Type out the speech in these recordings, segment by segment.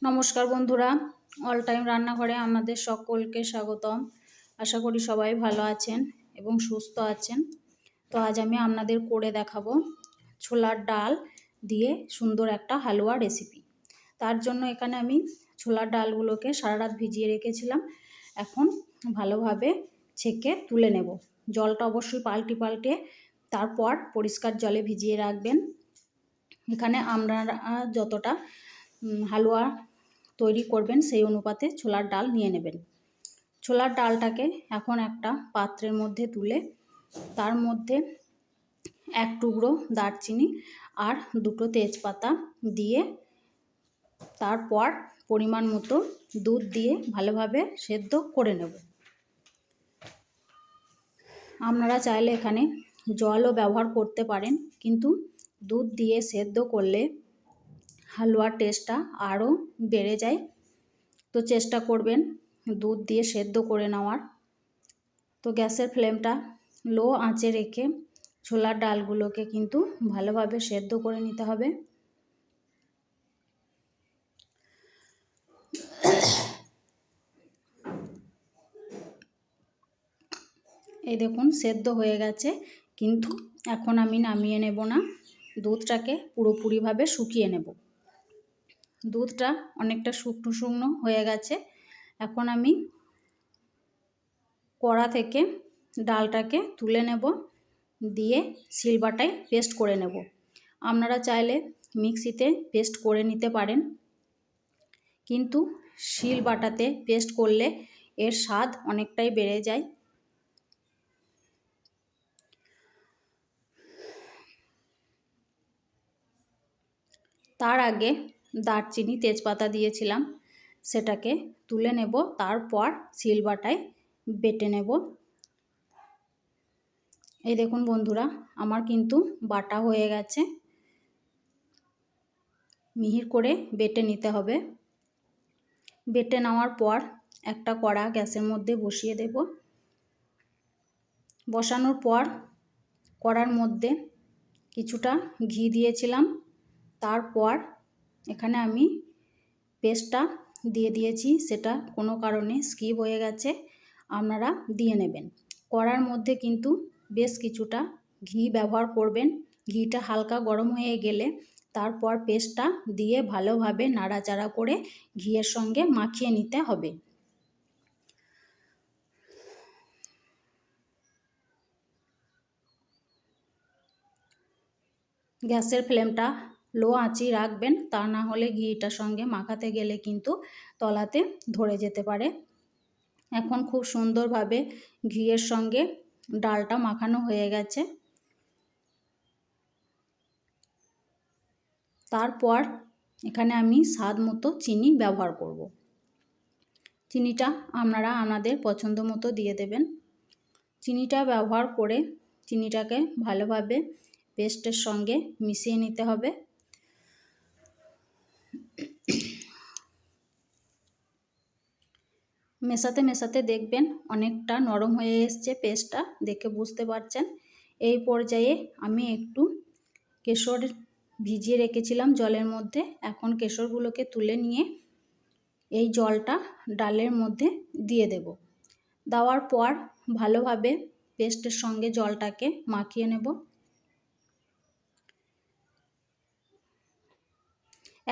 নমস্কার বন্ধুরা, all time রান্নাঘরে আমাদের সকলকে স্বাগতম। আশা করি সবাই ভালো আছেন এবং সুস্থ আছেন। তো আজ আমি আপনাদের করে দেখাবো ছোলার ডাল দিয়ে সুন্দর একটা হালুয়া রেসিপি। তার জন্য এখানে আমি ছোলার ডালগুলোকে সারা রাত ভিজিয়ে রেখেছিলাম। এখন ভালোভাবে ছেঁকে তুলে নেব। জলটা অবশ্যই পাল্টে তারপর পরিষ্কার জলে ভিজিয়ে রাখবেন। এখানে আপনারা যতটা হালুয়া তৈরি করবেন সেই অনুপাতে ছোলার ডাল নিয়ে নেবেন। ছোলার ডালটাকে এখন একটা পাত্রের মধ্যে তুলে তার মধ্যে এক টুকরো দারচিনি আর দুটো তেজপাতা দিয়ে তারপর পরিমাণ মতো দুধ দিয়ে ভালোভাবে সেদ্ধ করে নেব। আপনারা চাইলে এখানে জলও ব্যবহার করতে পারেন, কিন্তু দুধ দিয়ে সেদ্ধ করলে হালুয়ার টেস্টটা আরও বেড়ে যায়। তো চেষ্টা করবেন দুধ দিয়ে সেদ্ধ করে নেওয়ার। তো গ্যাসের ফ্লেমটা লো আঁচে রেখে ছোলার ডালগুলোকে কিন্তু ভালোভাবে সেদ্ধ করে নিতে হবে। এই দেখুন সেদ্ধ হয়ে গেছে, কিন্তু এখন আমি নামিয়ে নেব না, দুধটাকে পুরোপুরিভাবে শুকিয়ে নেব। দুধটা অনেকটা শুকনো শুকনো হয়ে গেছে। এখন আমি কড়া থেকে ডালটাকে তুলে নেব, দিয়ে শিলবাটায় পেস্ট করে নেব। আপনারা চাইলে মিক্সিতে পেস্ট করে নিতে পারেন, কিন্তু শিলবাটাতে পেস্ট করলে এর স্বাদ অনেকটাই বেড়ে যায়। তার আগে দারচিনি তেজপাতা দিয়েছিলাম, সেটাকে তুলে নেব, তারপর শিলবাটায় বেটে নেব। এই দেখুন বন্ধুরা, আমার কিন্তু বাটা হয়ে গেছে। মিহির করে বেটে নিতে হবে। বেটে নেওয়ার পর একটা কড়া গ্যাসের মধ্যে বসিয়ে দেব। বসানোর পর কড়ার মধ্যে কিছুটা ঘি দিয়েছিলাম। তারপর এখানে আমি পেস্টটা দিয়ে দিয়েছি, সেটা কোনো কারণে স্কিপ হয়ে গেছে, আপনারা দিয়ে নেবেন। কড়ার মধ্যে কিন্তু বেশ কিছুটা ঘি ব্যবহার করবেন। ঘিটা হালকা গরম হয়ে গেলে তারপর পেস্টটা দিয়ে ভালোভাবে নাড়াচাড়া করে ঘিয়ের সঙ্গে মাখিয়ে নিতে হবে। গ্যাসের ফ্লেমটা লো আঁচই রাখবেন, তা না হলে ঘিটার সঙ্গে মাখাতে গেলে কিন্তু তলাতে ধরে যেতে পারে। এখন খুব সুন্দরভাবে ঘিয়ের সঙ্গে ডালটা মাখানো হয়ে গেছে। তারপর এখানে আমি স্বাদ মতো চিনি ব্যবহার করব। চিনিটা আপনারা আপনাদের পছন্দ মতো দিয়ে দেবেন। চিনিটা ব্যবহার করে চিনিটাকে ভালোভাবে পেস্টের সঙ্গে মিশিয়ে নিতে হবে। মেশাতে মেশাতে দেখবেন অনেকটা নরম হয়ে এসছে পেস্টটা, দেখে বুঝতে পারছেন। এই পর্যায়ে আমি একটু কেশর ভিজিয়ে রেখেছিলাম জলের মধ্যে। এখন কেশরগুলোকে তুলে নিয়ে এই জলটা ডালের মধ্যে দিয়ে দেব। দেওয়ার পর ভালোভাবে পেস্টের সঙ্গে জলটাকে মাখিয়ে নেব।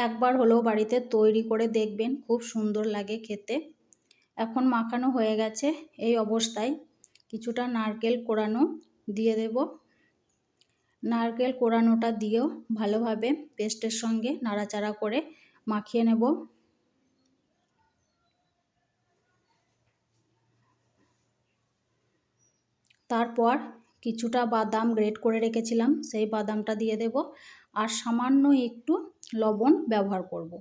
একবার হলেও বাড়িতে তৈরি করে দেখবেন, খুব সুন্দর লাগে খেতে। এখন মাখানো হয়ে গেছে, এই অবস্থায় কিছুটা নারকেল কোড়ানো দিয়ে দেব। নারকেল কোড়ানোটা দিয়েও ভালোভাবে পেস্টের সঙ্গে নাড়াচাড়া করে মাখিয়ে নেব। তারপর কিছুটা বাদাম গ্রেট করে রেখেছিলাম, সেই বাদামটা দিয়ে দেব, আর সামান্য একটু লবণ ব্যবহার করব।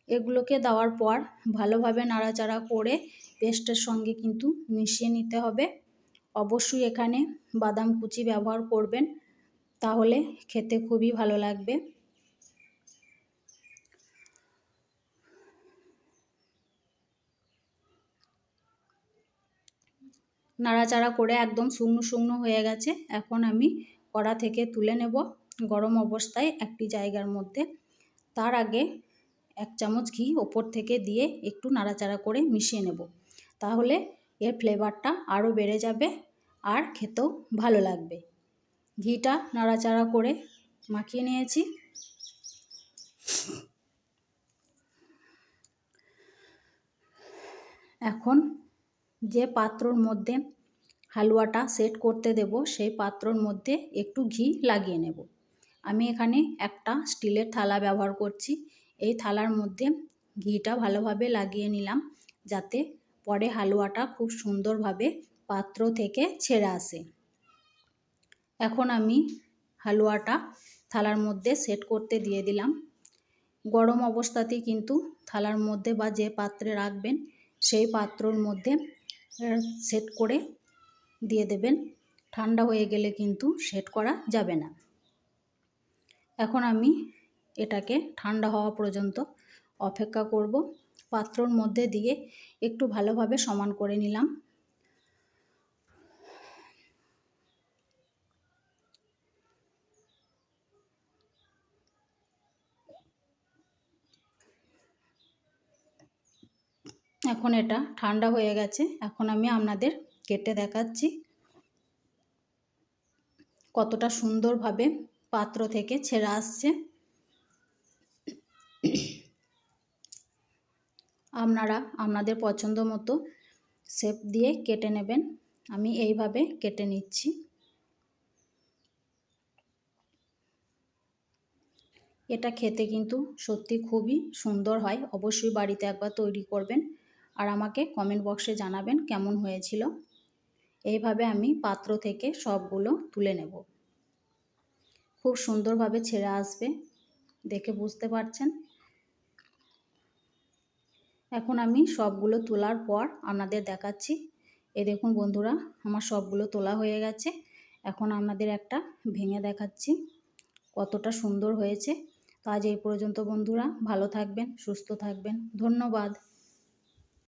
এগুলোকে দেওয়ার পর ভালোভাবে নাড়াচাড়া করে পেস্টের সঙ্গে কিন্তু মিশিয়ে নিতে হবে। অবশ্যই এখানে বাদাম কুচি ব্যবহার করবেন, তাহলে খেতে খুবই ভালো লাগবে। নাড়াচাড়া করে একদম শুকনো শুকনো হয়ে গেছে। এখন আমি কড়া থেকে তুলে নেব গরম অবস্থায় একটি জায়গার মধ্যে। তার আগে 1 চামচ ঘি ওপর থেকে দিয়ে একটু নাড়াচাড়া করে মিশিয়ে নেব। তাহলে এর ফ্লেভারটা আরও বেড়ে যাবে আর খেতেও ভালো লাগবে। ঘিটা নাড়াচাড়া করে মাখিয়ে নিয়েছি। এখন যে পাত্রর মধ্যে হালুয়াটা সেট করতে দেব সেই পাত্রর মধ্যে একটু ঘি লাগিয়ে নেব। আমি এখানে একটা স্টিলের থালা ব্যবহার করছি। এই থালার মধ্যে ঘিটা ভালোভাবে লাগিয়ে নিলাম যাতে পরে হালুয়াটা খুব সুন্দরভাবে পাত্র থেকে ছেড়ে আসে। এখন আমি হালুয়াটা থালার মধ্যে সেট করতে দিয়ে দিলাম। গরম অবস্থাতেই কিন্তু থালার মধ্যে বা যে পাত্রে রাখবেন সেই পাত্রর মধ্যে সেট করে দিয়ে দেবেন। ঠান্ডা হয়ে গেলে কিন্তু সেট করা যাবে না। এখন আমি এটাকে ঠান্ডা হওয়া পর্যন্ত অপেক্ষা করব। পাত্রর মধ্যে দিয়ে একটু ভালোভাবে সমান করে নিলাম। এখন এটা ঠান্ডা হয়ে গেছে। এখন আমি আপনাদের কেটে দেখাচ্ছি কতটা সুন্দরভাবে পাত্র থেকে ছেড়ে আসছে। আপনারা আপনাদের পছন্দ মতো শেপ দিয়ে কেটে নেবেন। আমি এইভাবে কেটে নিচ্ছি। এটা খেতে কিন্তু সত্যি খুবই সুন্দর হয়। অবশ্যই বাড়িতে একবার তৈরি করবেন আর আমাকে কমেন্ট বক্সে জানাবেন কেমন হয়েছিল। এইভাবে আমি পাত্র থেকে সবগুলো তুলে নেব। খুব সুন্দরভাবে ছেড়ে আসবে, দেখে বুঝতে পারছেন। এখন আমি সবগুলো তোলার পর আপনাদের দেখাচ্ছি। এই দেখুন বন্ধুরা, আমার সবগুলো তোলা হয়ে গেছে। এখন আপনাদের একটা ভেঙে দেখাচ্ছি কতটা সুন্দর হয়েছে। তো আজ এই পর্যন্ত বন্ধুরা, ভালো থাকবেন, সুস্থ থাকবেন। ধন্যবাদ।